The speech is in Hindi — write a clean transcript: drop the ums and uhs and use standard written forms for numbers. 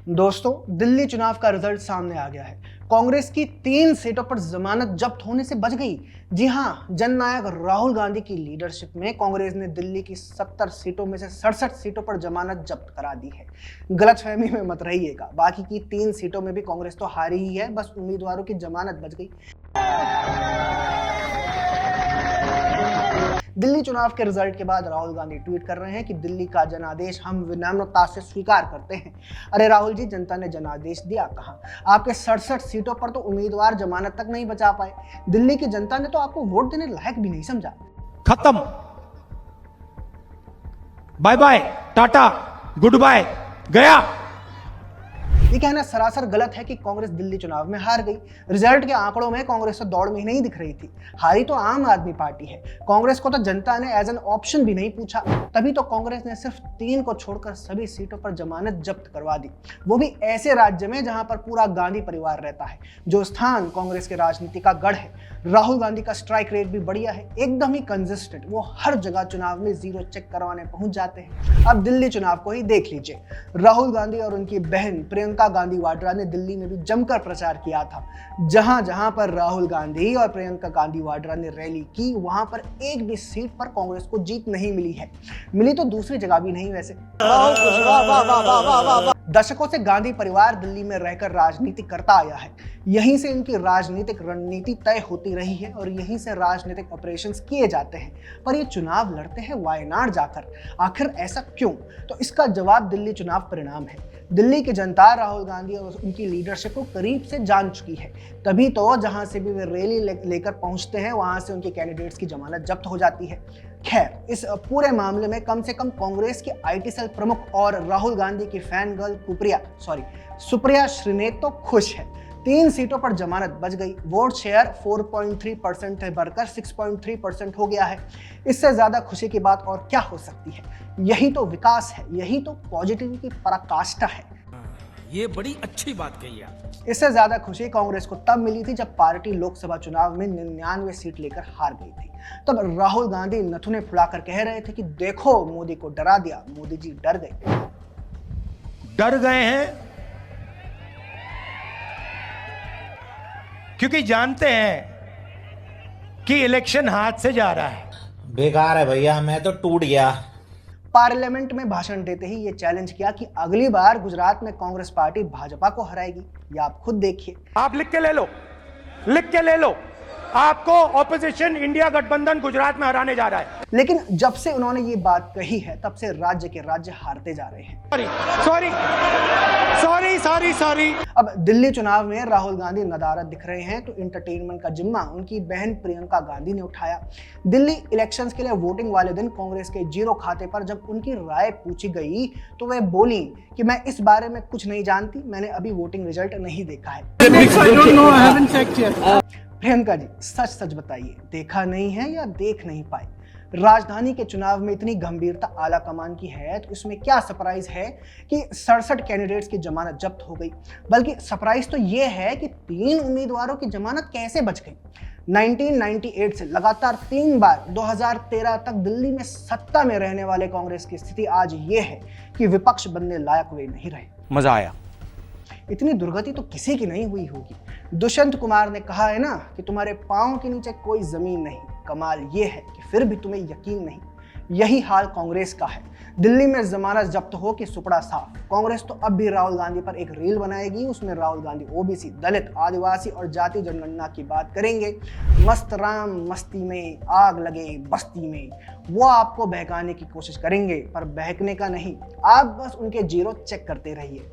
दोस्तों, दिल्ली चुनाव का रिजल्ट सामने आ गया है। कांग्रेस की 3 सीटों पर जमानत जब्त होने से बच गई। जी हां, जननायक राहुल गांधी की लीडरशिप में कांग्रेस ने दिल्ली की 70 सीटों में से 67 सीटों पर जमानत जब्त करा दी है। गलतफहमी में मत रहिएगा, बाकी की 3 सीटों में भी कांग्रेस तो हारी ही है, बस उम्मीदवारों की जमानत बच गई। दिल्ली चुनाव के रिजल्ट के बाद राहुल गांधी ट्वीट कर रहे हैं कि दिल्ली का जनादेश हम विनम्रता से स्वीकार करते हैं। अरे राहुल जी, जनता ने जनादेश दिया कहां? आपके 67 सीटों पर तो उम्मीदवार जमानत तक नहीं बचा पाए। दिल्ली की जनता ने तो आपको वोट देने लायक भी नहीं समझा। खत्म, bye bye, tata, good bye, गया। ये कहना सरासर गलत है कि कांग्रेस दिल्ली चुनाव में हार गई। रिजल्ट के आंकड़ों में कांग्रेस तो दौड़ में ही नहीं दिख रही थी। हारी तो आम आदमी पार्टी है। कांग्रेस को तो जनता ने एज एन ऑप्शन भी नहीं पूछा। तभी तो कांग्रेस ने सिर्फ 3 को छोड़कर सभी सीटों पर जमानत जब्त करवा दी, वो भी ऐसे राज्य में जहां पर पूरा गांधी परिवार रहता है, जो स्थान कांग्रेस के राजनीति का गढ़ है। राहुल गांधी का स्ट्राइक रेट भी बढ़िया है, एकदम ही कंसिस्टेंट। वो हर जगह चुनाव में जीरो चेक करवाने पहुंच जाते हैं। अब दिल्ली चुनाव को ही देख लीजिए। राहुल गांधी और उनकी बहन प्रियंका गांधी वाड्रा ने दिल्ली में भी जमकर प्रचार किया था। जहां जहां पर राहुल गांधी और प्रियंका गांधी वाड्रा ने रैली की, वहां पर एक भी सीट पर कांग्रेस को जीत नहीं मिली है। मिली तो दूसरी जगह भी नहीं वैसे। दशकों से गांधी परिवार दिल्ली में रहकर राजनीति करता आया है। यहीं से इनकी राजनीतिक रणनीति तय होती रही है और यहीं से राजनीतिक ऑपरेशंस किए जाते हैं। पर ये चुनाव लड़ते हैं वायनाड जाकर। आखिर ऐसा क्यों? तो इसका जवाब दिल्ली चुनाव परिणाम है। दिल्ली की जनता राहुल गांधी और उनकी लीडरशिप को करीब से जान चुकी है। तभी तो जहां से भी वे रैली लेकर पहुंचते हैं, वहां से उनके कैंडिडेट्स की जमानत जब्त हो जाती है। खैर, इस पूरे मामले में कम से कम कांग्रेस के आईटी सेल प्रमुख और राहुल गांधी की फैन गर्ल सुप्रिया श्रीनेत तो खुश है। 3 सीटों पर जमानत बच गई। वोट शेयर 4.3% से बढ़कर 6.3% हो गया है। इससे ज्यादा खुशी की बात और क्या हो सकती है? यही तो विकास है, यही तो पॉजिटिविटी की पराकाष्ठा है। ये बड़ी अच्छी बात कही आप। इससे ज्यादा खुशी कांग्रेस को तब मिली थी जब पार्टी लोकसभा चुनाव में 99 सीट लेकर हार गई थी। तब राहुल गांधी नथुने फुलाकर कह रहे थे कि देखो, मोदी को डरा दिया, मोदी जी डर गए। डर गए हैं क्योंकि जानते हैं कि इलेक्शन हाथ से जा रहा है। बेकार है भैया, मैं तो टूट गया। पार्लियामेंट में भाषण देते ही ये चैलेंज किया कि अगली बार गुजरात में कांग्रेस पार्टी भाजपा को हराएगी। ये आप खुद देखिए। आप लिख के ले लो, लिख के ले लो। आपको ऑपोजिशन इंडिया गठबंधन गुजरात में हराने जा रहा है। लेकिन जब से उन्होंने ये बात कही है, तब से राज्य के राज्य हारते जा रहे हैं। सॉरी। अब दिल्ली चुनाव में राहुल गांधी नदारद दिख रहे हैं, तो एंटरटेनमेंट का जिम्मा उनकी बहन प्रियंका गांधी ने उठाया। दिल्ली इलेक्शंस के लिए वोटिंग वाले दिन कांग्रेस के जीरो खाते पर जब उनकी राय पूछी गई, तो वे बोली कि मैं इस बारे में कुछ नहीं जानती, मैंने अभी वोटिंग रिजल्ट नहीं देखा है। प्रियंका जी, सच बताइए, देखा नहीं है या देख नहीं पाए? राजधानी के चुनाव में इतनी गंभीरता आला कमान की है, तो इसमें क्या सरप्राइज है कि 67 कैंडिडेट्स की जमानत जब्त हो गई? बल्कि सरप्राइज तो यह है कि 3 उम्मीदवारों की जमानत कैसे बच गई। 1998 से लगातार 3 बार 2013 तक दिल्ली में सत्ता में रहने वाले कांग्रेस की स्थिति आज ये है कि विपक्ष बनने लायक वे नहीं रहे। मजा आया। इतनी दुर्गति तो किसी की नहीं हुई होगी। दुष्यंत कुमार ने कहा है ना कि तुम्हारे पांव के नीचे कोई जमीन नहीं। कमाल ये है कि फिर भी तुम्हें यकीन नहीं। यही हाल कांग्रेस का है। दिल्ली में जमानत जब्त हो कि सुपड़ा साफ। कांग्रेस तो अब भी राहुल गांधी पर एक रील बनाएगी, उसमें राहुल गांधी ओबीसी, दलित, आदिवासी और जाति जनगणना की बात करेंगे। मस्त राम मस्ती में, आग लगे बस्ती में। वो आपको बहकाने की कोशिश करेंगे, पर बहकने का नहीं। आप बस उनके जीरो चेक करते रहिए।